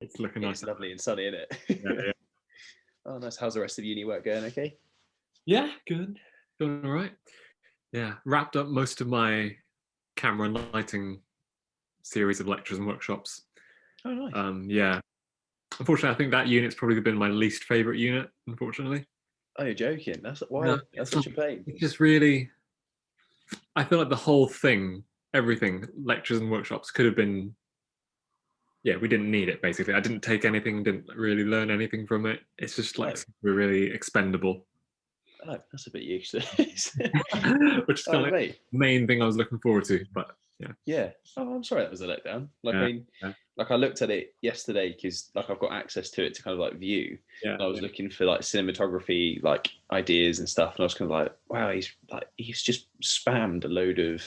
It's looking nice. It's lovely and sunny, isn't it? Yeah. Oh, nice. How's the rest of uni work going? Okay. Yeah, good. Doing all right. Yeah, wrapped up most of my camera and lighting series of lectures and workshops. Oh, nice. Yeah. Unfortunately, I think that unit's probably been my least favorite unit, unfortunately. Oh, you're joking. That's why. No, That's it's such not. a pain. It's just really, I feel like the whole thing, everything, lectures and workshops could have been, yeah, we didn't need it basically. I didn't take anything, didn't really learn anything from it. It's just Oh, like really expendable. oh, that's a bit useless. Which is Oh, kind of mate. the main thing I was looking forward to. But yeah, Yeah. Oh, I'm sorry that was a letdown. Like, I yeah, mean, yeah, like I looked at it yesterday because like I've got access to it to kind of like view, yeah, and I was looking for like cinematography like ideas and stuff, and I was kind of like, wow, he's just spammed a load of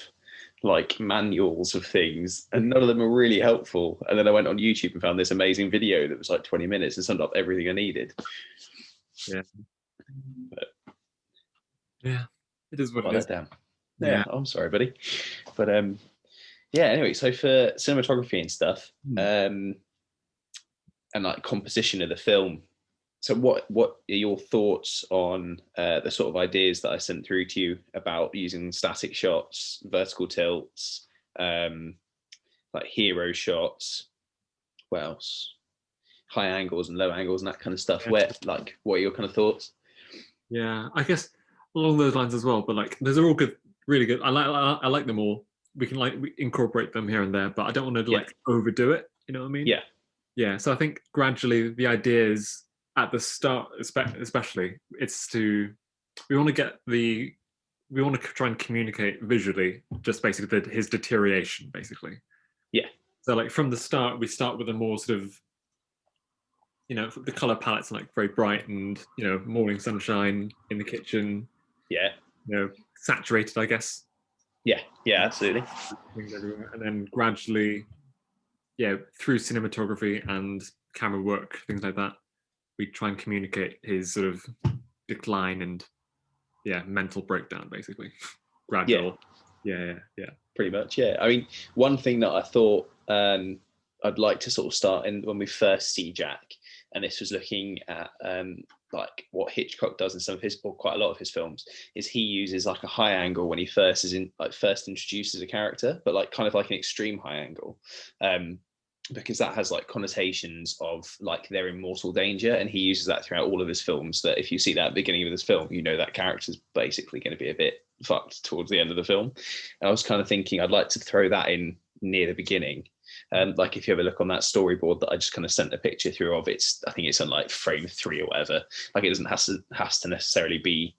like manuals of things, and none of them are really helpful. And then I went on YouTube and found this amazing video that was like 20 minutes and summed up everything I needed. yeah. But Yeah, it is what what it a is. letdown. Yeah, Yeah. I'm sorry, buddy. But yeah. Anyway, so for cinematography and stuff, Hmm. and like composition of the film. So what are your thoughts on the sort of ideas that I sent through to you about using static shots, vertical tilts, um, like hero shots? What else? High angles and low angles and that kind of stuff. Yeah. Where like what are your kind of thoughts? Yeah, I guess along those lines as well. But like, those are all good, really good. I like them all. We can like incorporate them here and there, but I don't want to Yeah, like overdo it. You know what I mean? yeah, Yeah. So I think gradually the idea is at the start, especially, it's to we want to get the we want to try and communicate visually, just basically his deterioration, basically. yeah, So like from the start, we start with a more sort of the color palettes are like very bright and morning sunshine in the kitchen, yeah, saturated, I guess. yeah, yeah, absolutely. Things everywhere, and then gradually, through cinematography and camera work, things like that, we try and communicate his sort of decline and mental breakdown, basically. Yeah, Gradual. Yeah. pretty much. Yeah. I mean, one thing that I thought I'd like to sort of start in when we first see Jack, and this was looking at like what Hitchcock does in some of his, or quite a lot of his films, is he uses like a high angle when he first introduces a character, but like kind of like an extreme high angle. Because that has like connotations of like their immortal danger, and he uses that throughout all of his films, that if you see that at the beginning of this film, that character's basically going to be a bit fucked towards the end of the film. And I was kind of thinking I'd like to throw that in near the beginning. Like if you ever look on that storyboard that I just kind of sent a picture through of, I think it's on like frame 3 or whatever. Like it doesn't has to necessarily be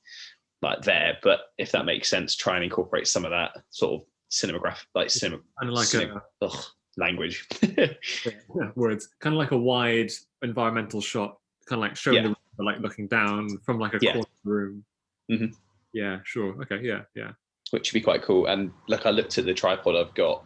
like there, but if that makes sense, try and incorporate some of that sort of cinematograph, like Kind of like language. words, kind of like a wide environmental shot, kind of like showing Yeah, the room, but like looking down from like a yeah. corner of the room. Mm-hmm. Yeah, sure. Okay, yeah. Which would be quite cool. And like I looked at the tripod I've got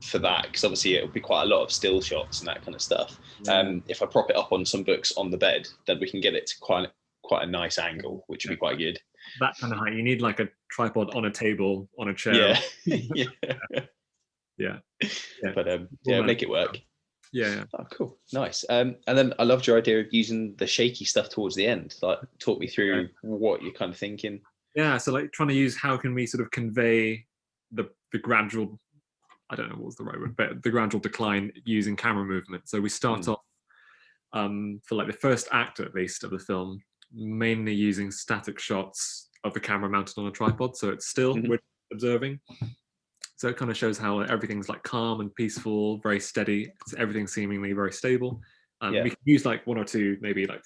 for that, because obviously it'll be quite a lot of still shots and that kind of stuff. Yeah, If I prop it up on some books on the bed, then we can get it to quite a nice angle, which would be quite good. that kind of height. You need like a tripod on a table, on a chair. Yeah, yeah. Yeah, yeah. But Well, yeah, man. make it work. Yeah. Oh, cool, nice. And then I loved your idea of using the shaky stuff towards the end. Like, talk me through what you're kind of thinking. Yeah, so like trying to use how can we sort of convey the gradual, I don't know what was the right word, but the gradual decline using camera movement. So we start off for like the first act at least of the film, mainly using static shots of the camera mounted on a tripod. So it's still Mm-hmm. we're observing. So it kind of shows how everything's like calm and peaceful, very steady. Everything's seemingly very stable. Yeah, We can use like one or two, maybe like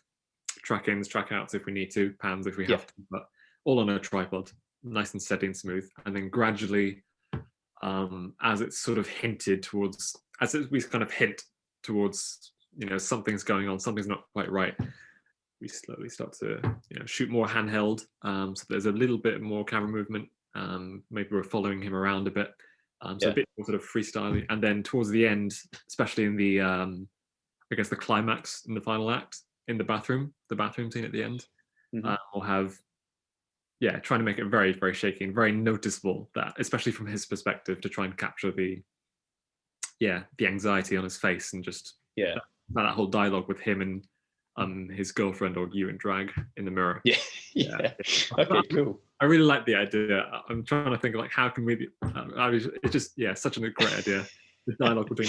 track ins, track outs if we need to, pans if we yeah, have to, but all on a tripod, nice and steady and smooth. And then gradually, as it's sort of hinted towards, we kind of hint towards, something's going on, something's not quite right, we slowly start to, shoot more handheld. So there's a little bit more camera movement. Maybe we're following him around a bit. So yeah. a bit more sort of freestyling. And then towards the end, especially in the, I guess the climax in the final act, in the bathroom scene at the end, Mm-hmm. we'll have, trying to make it very, very shaky and very noticeable, that, especially from his perspective, to try and capture the anxiety on his face and just Yeah, that whole dialogue with him and his girlfriend or you in drag in the mirror. Yeah. Yeah. Okay, cool. I really like the idea. I'm trying to think of like how can we? It's just such a great idea. The dialogue between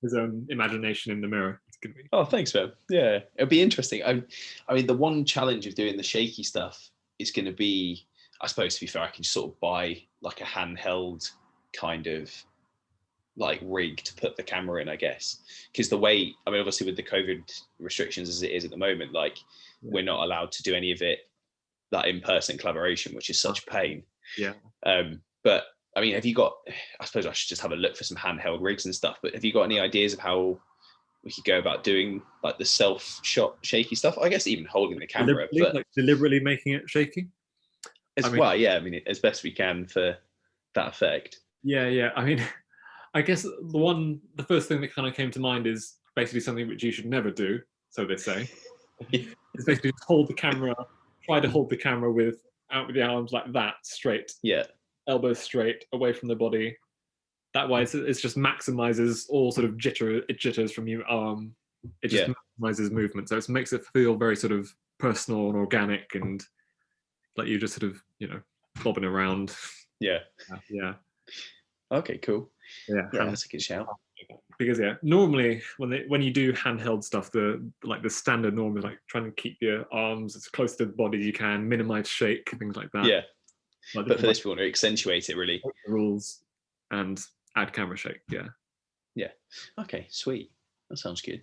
his own imagination in the mirror. It's gonna be. Oh, thanks, man. Yeah, it'll be interesting. I mean, the one challenge of doing the shaky stuff is going to be, I suppose, to be fair, I can sort of buy like a handheld kind of like rig to put the camera in, I guess. Because the way, I mean, obviously with the COVID restrictions as it is at the moment, like we're not allowed to do any of it that in-person collaboration, which is such pain. Yeah. But I mean, have you got, I suppose I should just have a look for some handheld rigs and stuff, but have you got any ideas of how we could go about doing like the self-shot shaky stuff? I guess even holding the camera, but like deliberately making it shaky. well, yeah, I mean, as best we can for that effect. Yeah. I mean, I guess the first thing that kind of came to mind is basically something which you should never do, so they say. It's basically just try to hold the camera out with the arms like that, straight. Yeah. Elbows straight, away from the body. That way, it's just maximizes all sort of jitters from your arm. It just maximizes movement, so it makes it feel very sort of personal and organic, and like you're just sort of bobbing around. Yeah. Yeah. Okay, cool. Yeah, that's a good shout. Because normally when you do handheld stuff, the standard norm is like trying to keep your arms as close to the body as you can, minimize shake, things like that. Yeah. But for this, we want to accentuate it really. Rules and add camera shake. Yeah. Yeah. Okay, sweet. That sounds good.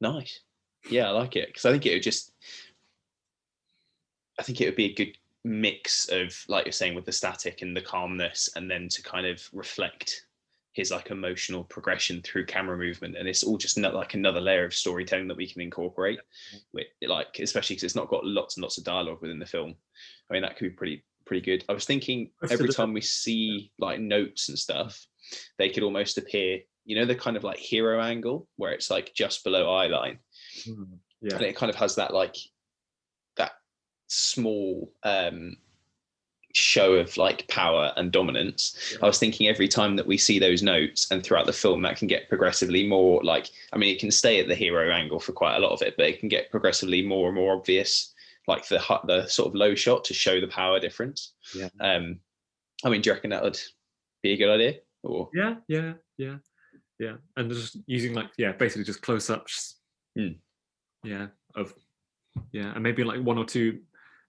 Nice. Yeah, I like it because I think it would be a good mix of, like you're saying, with the static and the calmness, and then to kind of reflect his like emotional progression through camera movement, and it's all just like another layer of storytelling that we can incorporate with, like, especially because it's not got lots and lots of dialogue within the film. I mean, that could be pretty good. I was thinking every time we see like notes and stuff, they could almost appear, the kind of like hero angle where it's like just below eye line. Yeah. And it kind of has that like that small show of like power and dominance. I was thinking every time that we see those notes and throughout the film, that can get progressively more like, I mean, it can stay at the hero angle for quite a lot of it, but it can get progressively more and more obvious, like the sort of low shot to show the power difference. Yeah. I mean, do you reckon that would be a good idea? Or Yeah. And just using basically just close-ups. Yeah. And maybe like one or two.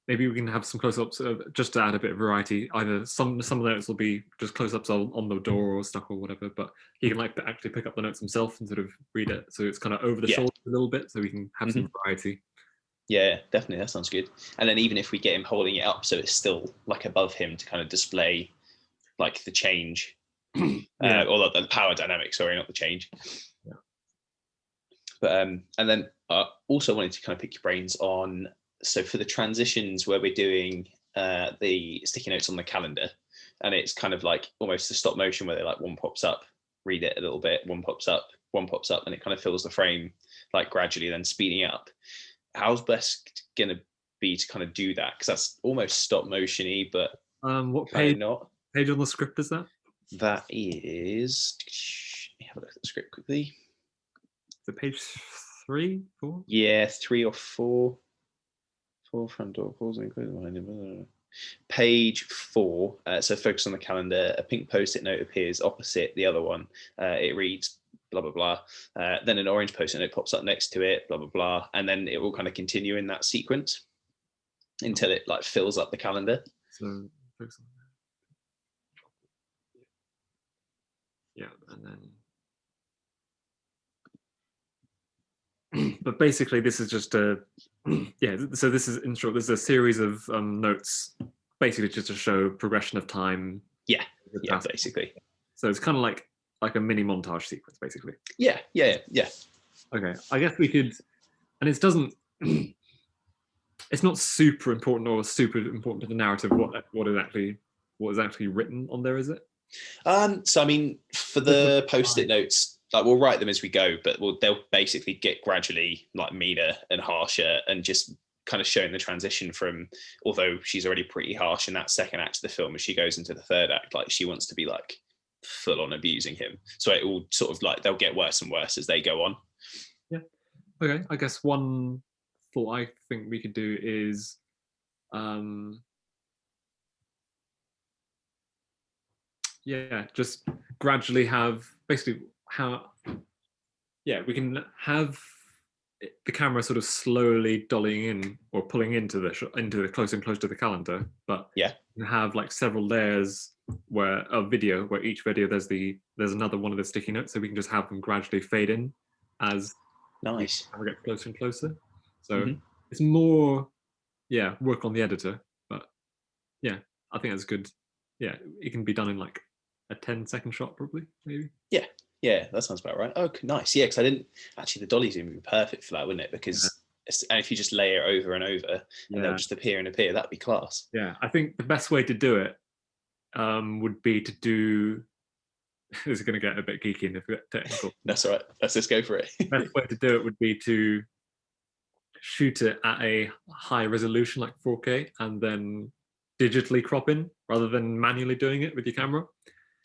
Maybe we can have some close-ups just to add a bit of variety. Either some of the notes will be just close-ups on the door or stuff or whatever, but he can like actually pick up the notes himself and sort of read it. So it's kind of over the shoulder a little bit, so we can have some variety. Yeah, definitely. That sounds good. And then even if we get him holding it up so it's still like above him to kind of display like the change, or the power dynamic, sorry, not the change. Yeah. But and then I also wanted to kind of pick your brains on, so for the transitions where we're doing the sticky notes on the calendar, and it's kind of like almost a stop motion where they like one pops up, read it a little bit, one pops up, and it kind of fills the frame like gradually then speeding up. How's best going to be to kind of do that? Because that's almost stop motion-y, but what page not. Page on the script is that? That is, let me have a look at the script quickly. Is it page 3, 4? Yeah, 3 or 4. 4 front door calls included behind him. Page 4. So focus on the calendar. A pink post-it note appears opposite the other one. It reads blah blah blah. Then an orange post-it note pops up next to it. Blah blah blah. And then it will kind of continue in that sequence until it like fills up the calendar. So focus on that. Yeah, and then. But basically, this is just so this is in short. This is a series of notes, basically just to show progression of time. Yeah, basically. So it's kind of like a mini montage sequence, basically. Yeah. Okay, I guess we could, and it doesn't. It's not super important to the narrative. What is actually written on there, is it? So I mean, for the post-it notes, like we'll write them as we go, but they'll basically get gradually like meaner and harsher, and just kind of showing the transition from, although she's already pretty harsh in that second act of the film, as she goes into the third act, like she wants to be like full on abusing him. So it will sort of like, they'll get worse and worse as they go on. Yeah. Okay. I guess one thought I think we could do is just gradually have basically we can have the camera sort of slowly dollying in or pulling into the closer and closer to the calendar, but Yeah. you have like several layers where each video there's another one of the sticky notes, so we can just have them gradually fade in as Nice. the camera gets closer and closer. So it's more work on the editor, but I think that's good. Yeah, it can be done in like a 10-second shot probably, maybe. Yeah, that sounds about right. Oh, nice. Yeah, because I didn't actually, the dolly's gonna be perfect for that, wouldn't it? Because and if you just layer it over and over, and they'll just appear and appear, that'd be class. Yeah, I think the best way to do it would be to do. This is going to get a bit geeky and a bit technical. That's all right. Let's just go for it. The best way to do it would be to shoot it at a high resolution, like 4K, and then digitally crop in rather than manually doing it with your camera.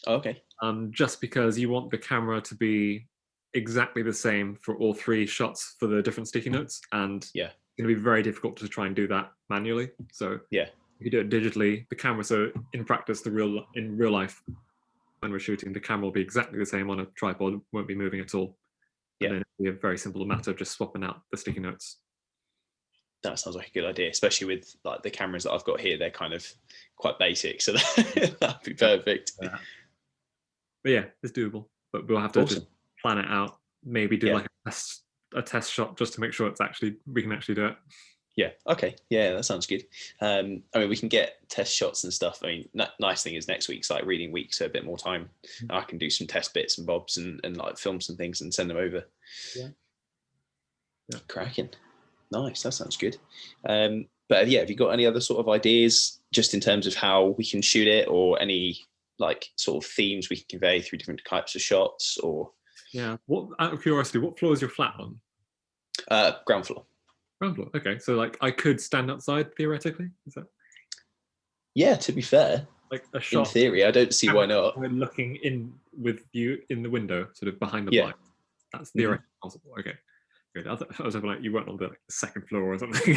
Okay. Just because you want the camera to be exactly the same for all 3 shots for the different sticky notes, and it's going to be very difficult to try and do that manually. So if you do it digitally, the camera. So in practice, in real life, when we're shooting, the camera will be exactly the same on a tripod, won't be moving at all. And then it'll be a very simple matter of just swapping out the sticky notes. That sounds like a good idea, especially with like the cameras that I've got here. They're kind of quite basic, so that'd be perfect. Yeah. But yeah, it's doable. But we'll have to just plan it out. Maybe do like a test shot just to make sure we can actually do it. Yeah. Okay. Yeah, that sounds good. I mean, we can get test shots and stuff. I mean, nice thing is next week's like reading week, so a bit more time. I can do some test bits and bobs and like film some things and send them over. Yeah. Cracking. Nice. That sounds good. But have you got any other sort of ideas just in terms of how we can shoot it, or any like sort of themes we can convey through different types of shots? Or what, out of curiosity, what floor is your flat on? Ground floor. Ground floor. Okay, so like I could stand outside theoretically. Is that? Yeah, to be fair, like a shot. In theory, I don't see why not. Looking in with you in the window, sort of behind the blind. That's theoretically possible. Okay. Good. I was hoping like you weren't on the second floor or something.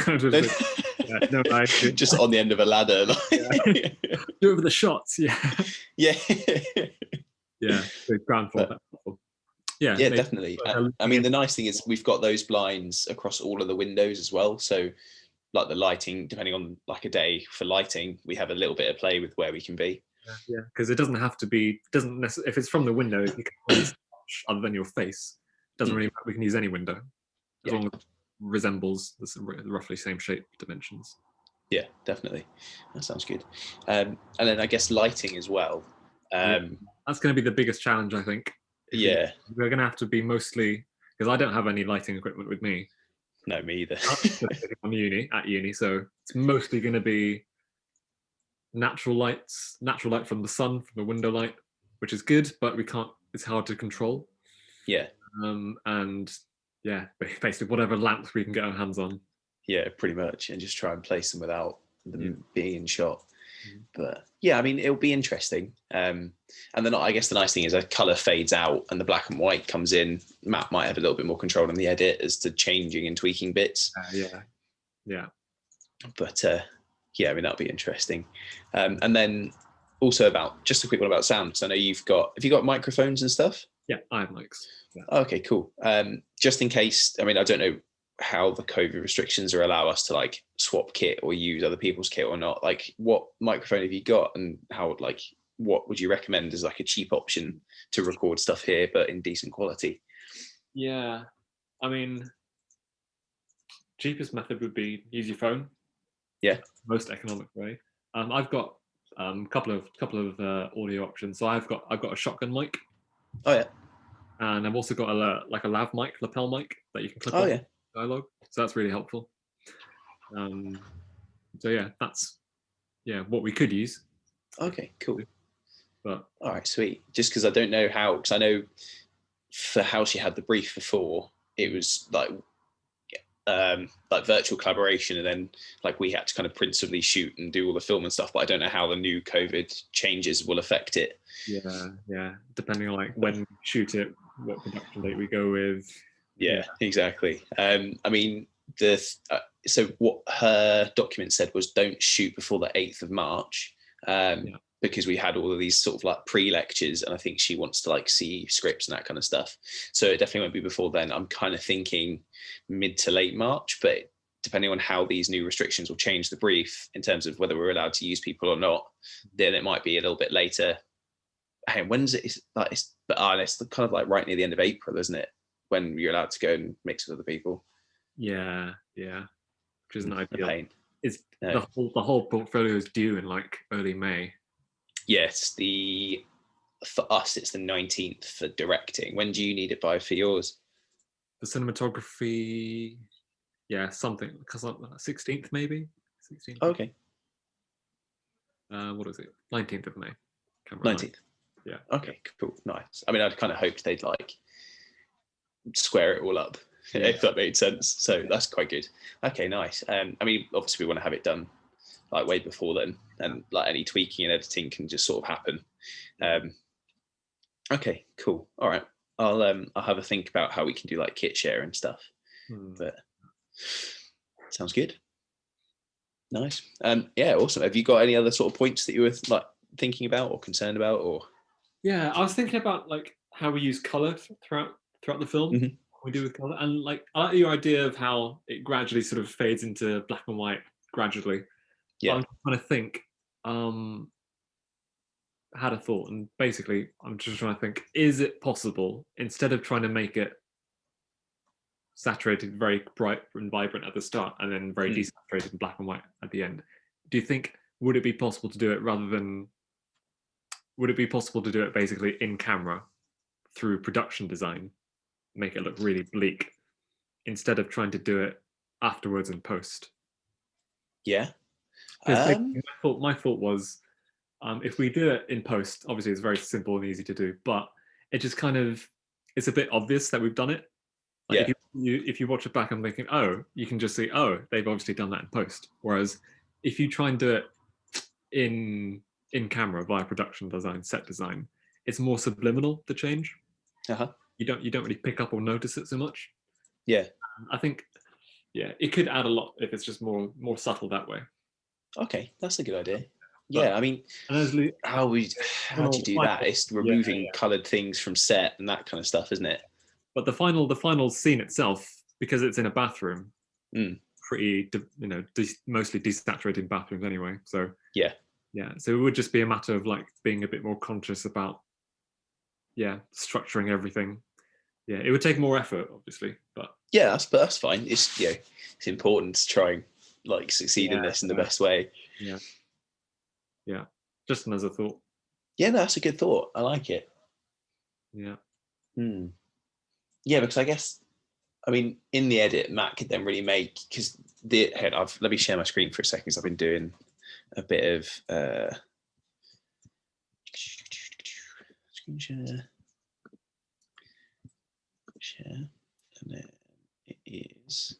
Just on the end of a ladder. Do it with the shots. Yeah. So ground floor. Yeah, definitely. I mean, the nice thing is we've got those blinds across all of the windows as well. So, like the lighting, depending on like a day for lighting, we have a little bit of play with where we can be. Yeah, because it doesn't have to be. Doesn't necessarily. If it's from the window, you can use other than your face. Doesn't really matter. We can use any window as long as it resembles the roughly same shape dimensions. Yeah, definitely. That sounds good. And then I guess lighting as well. That's going to be the biggest challenge, I think. We're going to have to be mostly, because I don't have any lighting equipment with me. No, me either. I'm at uni, so it's mostly going to be natural light from the sun, from the window light, which is good, but it's hard to control. And basically whatever lamps we can get our hands on. Yeah, pretty much, and just try and place them without them being in shot. But I mean, it'll be interesting. And then I guess the nice thing is a colour fades out and the black and white comes in. Matt might have a little bit more control on the edit as to changing and tweaking bits. But I mean, that'll be interesting. And then also just a quick one about sound, because I know have you got microphones and stuff? Yeah, I have mics. Yeah. Okay, cool. Just in case, I mean, I don't know how the COVID restrictions allow us to like swap kit or use other people's kit or not. Like, what microphone have you got, and what would you recommend as like a cheap option to record stuff here but in decent quality? Yeah, I mean, cheapest method would be use your phone. Yeah, most economic way. I've got a couple of audio options. So I've got a shotgun mic. Oh yeah. And I've also got a lav mic, lapel mic that you can clip on dialogue. So that's really helpful. That's what we could use. Okay, cool. But all right, sweet. Just because I don't know how, because I know for how she had the brief before, it was like like virtual collaboration, and then like we had to kind of principally shoot and do all the film and stuff, but I don't know how the new COVID changes will affect it. Yeah, depending on like when we shoot it, what production date we go with. Yeah, exactly. I mean, so what her document said was don't shoot before the 8th of March, because we had all of these sort of like pre-lectures, and I think she wants to like see scripts and that kind of stuff. So it definitely won't be before then. I'm kind of thinking mid to late March, but depending on how these new restrictions will change the brief in terms of whether we're allowed to use people or not, then it might be a little bit later. Hey, when's it? It's kind of like right near the end of April, isn't it? When you're allowed to go and mix with other people. Yeah, which isn't ideal. Pain. It's the whole portfolio is due in like early May. Yes, for us it's the 19th for directing. When do you need it by for yours? The cinematography, something because 16th maybe. 16th. Okay. What is it? 19th of May. 19th. Yeah. Okay, cool, nice. I mean, I'd kind of hoped they'd like square it all up, if that made sense. So that's quite good. Okay, nice. I mean, obviously we want to have it done like way before then, and like any tweaking and editing can just sort of happen. Okay, cool. All right, I'll have a think about how we can do like kit share and stuff. But sounds good. Nice. Yeah, awesome. Have you got any other sort of points that you were like thinking about or concerned about, or? Yeah, I was thinking about like how we use color throughout the film. Mm-hmm. We do with color, and like I like your idea of how it gradually sort of fades into black and white gradually. Yeah. I'm trying to think. Had a thought, and basically, I'm just trying to think: is it possible, instead of trying to make it saturated, very bright and vibrant at the start, and then very desaturated and black and white at the end? Do you think would it be possible to do it would it be possible to do it basically in camera through production design, make it look really bleak, instead of trying to do it afterwards in post? Yeah. Because my thought was, if we do it in post, obviously it's very simple and easy to do, but it just kind of, it's a bit obvious that we've done it. Like if you watch it back and thinking, oh, you can just see, oh, they've obviously done that in post. Whereas if you try and do it in camera via production design, set design, it's more subliminal, the change. You don't really pick up or notice it so much. I think it could add a lot if it's just more subtle that way. Okay, that's a good idea. I mean, how do you do that? It's removing coloured things from set and that kind of stuff, isn't it? But the final scene itself, because it's in a bathroom, pretty mostly desaturated bathrooms anyway. So so it would just be a matter of like being a bit more conscious about structuring everything. It would take more effort, obviously, but that's fine. It's it's important to try and like succeed in this in the best way. Just another thought. No, that's a good thought. I like it. Because I guess, I mean, in the edit, Matt could then really make, because let me share my screen for a second, because I've been doing a bit of screen share, and then it is.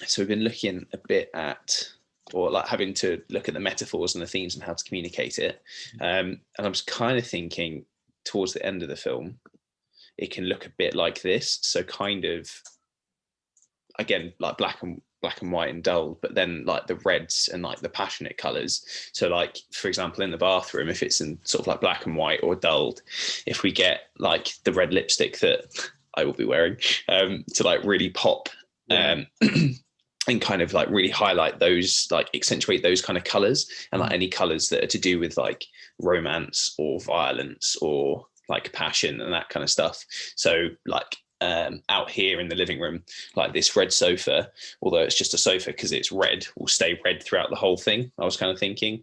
So we've been looking a bit at, or like having to look at the metaphors and the themes and how to communicate it. And I was kind of thinking towards the end of the film, it can look a bit like this. So kind of, again, like black and white and dull, but then like the reds and like the passionate colors. So like, for example, in the bathroom, if it's in sort of like black and white or dulled, if we get like the red lipstick that I will be wearing to like really pop, and kind of like really highlight those, like accentuate those kind of colors, and like any colors that are to do with like romance or violence or like passion and that kind of stuff. So like out here in the living room, like this red sofa, although it's just a sofa because it's red, will stay red throughout the whole thing, I was kind of thinking.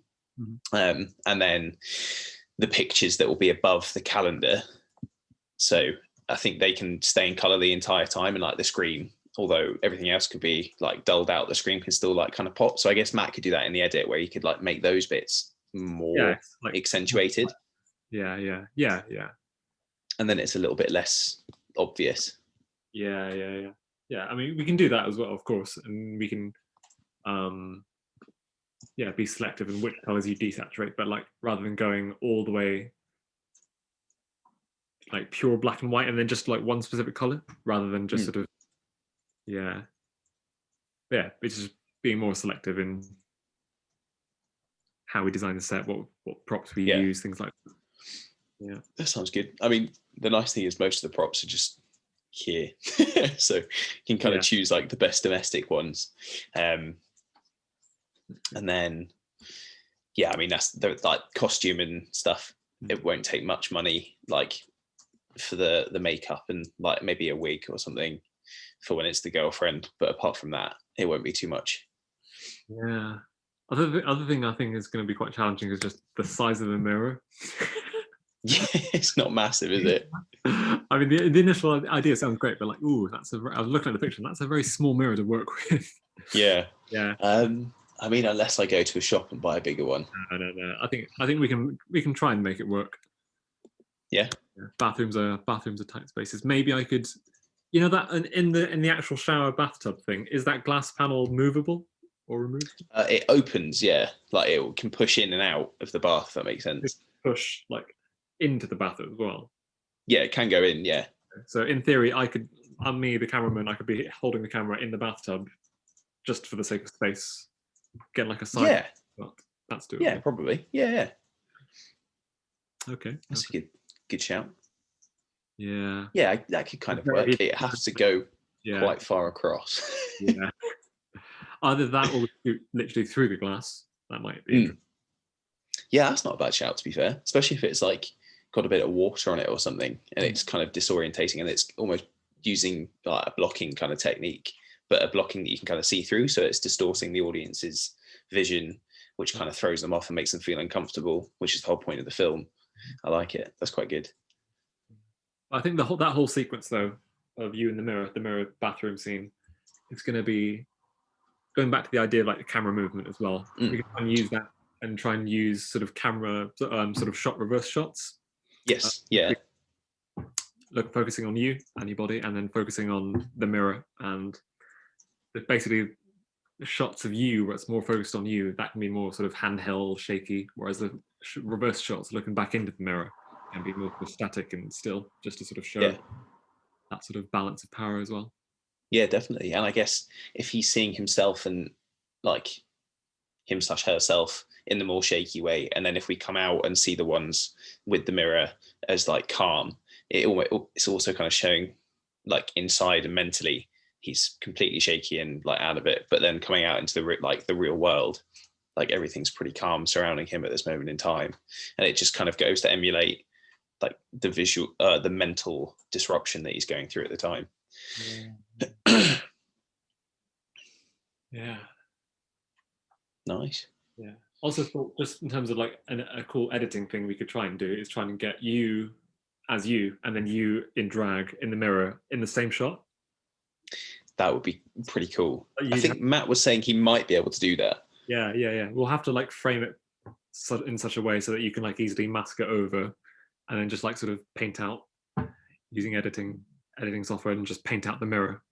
And then the pictures that will be above the calendar, so I think they can stay in color the entire time, and like the screen, although everything else could be like dulled out, the screen can still like kind of pop. So I guess Matt could do that in the edit, where you could like make those bits more like Yeah. I mean, we can do that as well, of course, and we can be selective in which colors you desaturate, but like rather than going all the way like pure black and white and then just like one specific color, rather than just sort of it's just being more selective in how we design the set, what props we use, things like that. Yeah, that sounds good. I mean, the nice thing is most of the props are just here, so you can kind of choose like the best domestic ones, and then I mean, that's the like costume and stuff. It won't take much money, like for the makeup and like maybe a wig or something for when it's the girlfriend. But apart from that, it won't be too much. Yeah. Other thing I think is going to be quite challenging is just the size of the mirror. Yeah, it's not massive, is it? I mean, the initial idea sounds great, but like, I was looking at the picture, and that's a very small mirror to work with. Yeah. Yeah. I mean, unless I go to a shop and buy a bigger one. No. I think we can try and make it work. Yeah. Bathrooms are tight spaces. Maybe I could, that in the actual shower bathtub thing, is that glass panel movable or removed? It opens, like it can push in and out of the bath. If that makes sense. Push like into the bath as well. Yeah, it can go in. Yeah. So in theory, I could, me, the cameraman, I could be holding the camera in the bathtub, just for the sake of space, get like a side. Yeah. But that's doable. Yeah, probably. Yeah. Okay. That's a good shout. Yeah. Yeah, that could kind of work. It has to go quite far across. Yeah. Either that or literally through the glass. That might be. Yeah, that's not a bad shout, to be fair. Especially if it's like got a bit of water on it or something, and it's kind of disorientating, and it's almost using like a blocking kind of technique, but a blocking that you can kind of see through, so it's distorting the audience's vision, which kind of throws them off and makes them feel uncomfortable, which is the whole point of the film. I like it. That's quite good. I think that whole sequence though of you in the mirror bathroom scene, it's going to be going back to the idea of like the camera movement as well. We can try and use that and try and use sort of camera sort of shot reverse shots. Yes. Focusing on you and your body, and then focusing on the mirror, and basically the shots of you where it's more focused on you, that can be more sort of handheld, shaky, whereas the reverse shots looking back into the mirror can be more static and still, just to sort of show that sort of balance of power as well. Yeah, definitely. And I guess if he's seeing himself and like him/herself in the more shaky way, and then if we come out and see the ones with the mirror as like calm, it's also kind of showing like inside and mentally he's completely shaky and like out of it, but then coming out into the real world, like everything's pretty calm surrounding him at this moment in time, and it just kind of goes to emulate like the visual the mental disruption that he's going through at the time. Yeah. Nice. Yeah. Also thought, just in terms of like a cool editing thing we could try and do, is try and get you as you, and then you in drag in the mirror in the same shot. That would be pretty cool. I think Matt was saying he might be able to do that. Yeah. We'll have to like frame it in such a way so that you can like easily mask it over, and then just like sort of paint out using editing software and just paint out the mirror.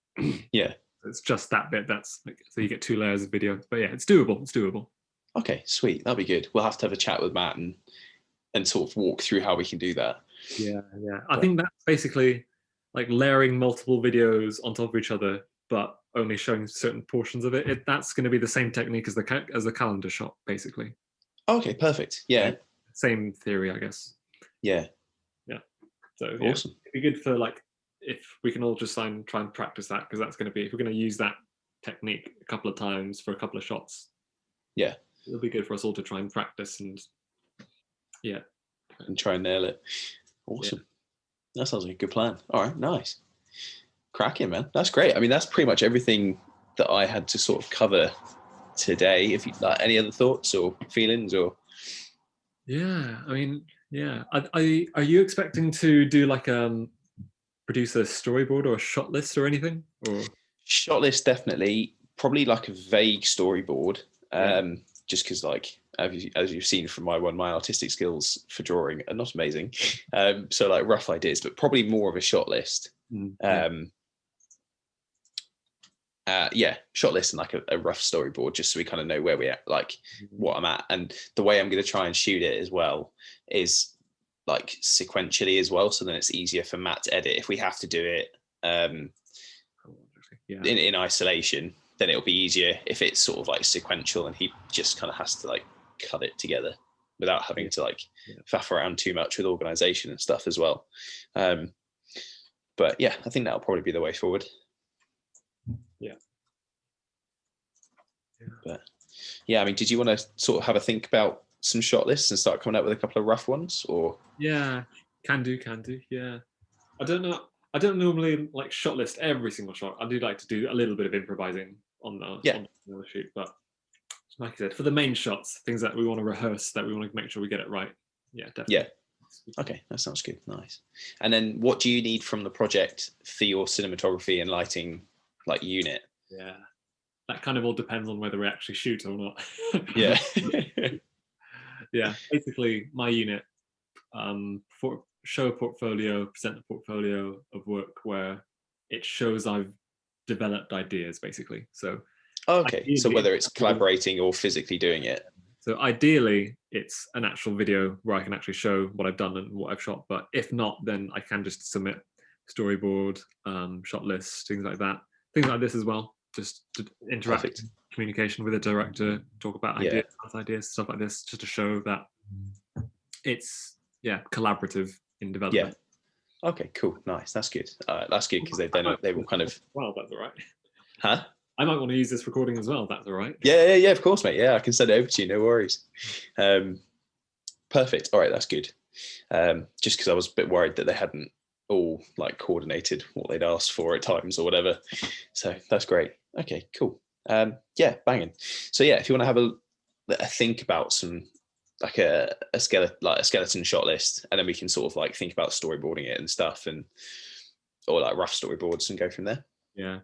Yeah. It's just that bit. That's like, so you get 2 layers of video. But yeah, it's doable. Okay, sweet. That'll be good. We'll have to have a chat with Matt and sort of walk through how we can do that. Yeah. I think that's basically like layering multiple videos on top of each other, but only showing certain portions of it. That's going to be the same technique as the calendar shot, basically. Okay, perfect. Yeah. Same theory, I guess. Yeah. So awesome. It'd be good for like, if we can all just try and practice that, because that's going to be, if we're going to use that technique a couple of times for a couple of shots. Yeah. It'll be good for us all to try and practice and try and nail it. Awesome. That sounds like a good plan. All right, nice. Cracking, man. That's great. I mean, that's pretty much everything that I had to sort of cover today. If you like any other thoughts or feelings or. Yeah, I mean, yeah. Are you expecting to do like produce a storyboard or a shot list or anything? Or shot list, definitely. Probably like a vague storyboard. Just because, like, as you've seen from my artistic skills for drawing are not amazing. So like rough ideas, but probably more of a shot list. Yeah, shot list and like a rough storyboard, just so we kind of know where we're at, like what I'm at. And the way I'm going to try and shoot it as well is like sequentially as well, so then it's easier for Matt to edit. If we have to do it in isolation, then it'll be easier if it's sort of like sequential and he just kind of has to like cut it together without having to like faff around too much with organization and stuff as well. But yeah, I think that'll probably be the way forward. But yeah, I mean, did you want to sort of have a think about some shot lists and start coming up with a couple of rough ones, or? Yeah, can do. Yeah, I don't normally like shot list every single shot. I do like to do a little bit of improvising on the shoot, but like I said, for the main shots, things that we want to rehearse, that we want to make sure we get it right. Yeah, definitely. Yeah. Okay, that sounds good. Nice. And then what do you need from the project for your cinematography and lighting like unit? Yeah, that kind of all depends on whether we actually shoot or not. Yeah. Yeah, basically my unit, show a portfolio, present a portfolio of work where it shows I've developed ideas, basically. So okay, so whether it's collaborating or physically doing it. So ideally, it's an actual video where I can actually show what I've done and what I've shot. But if not, then I can just submit storyboard, shot lists, things like that. Things like this as well, just to interact, communication with a director, talk about ideas, stuff like this, just to show that it's collaborative in development. Yeah. Okay, cool, nice. That's good. That's good because they will kind of. Well, that's all right. Huh? I might want to use this recording as well. That's all right. Yeah, of course, mate. Yeah, I can send it over to you. No worries. Perfect. All right, that's good. Just because I was a bit worried that they hadn't all like coordinated what they'd asked for at times or whatever. So that's great. Okay, cool. Yeah, banging. So yeah, if you want to have a think about some like a skeleton shot list, and then we can sort of like think about storyboarding it and stuff, or like rough storyboards and go from there. Yeah.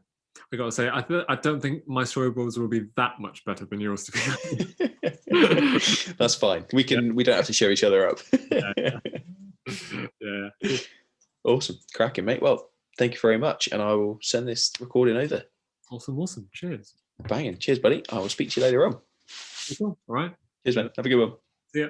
I gotta say, I don't think my storyboards will be that much better than yours, to be honest. That's fine. We don't have to show each other up. Yeah. Awesome. Cracking, mate. Well, thank you very much. And I will send this recording over. Awesome. Cheers. Banging. Cheers, buddy. I will speak to you later on. Cool. All right. Cheers, man. Have a good one. See ya.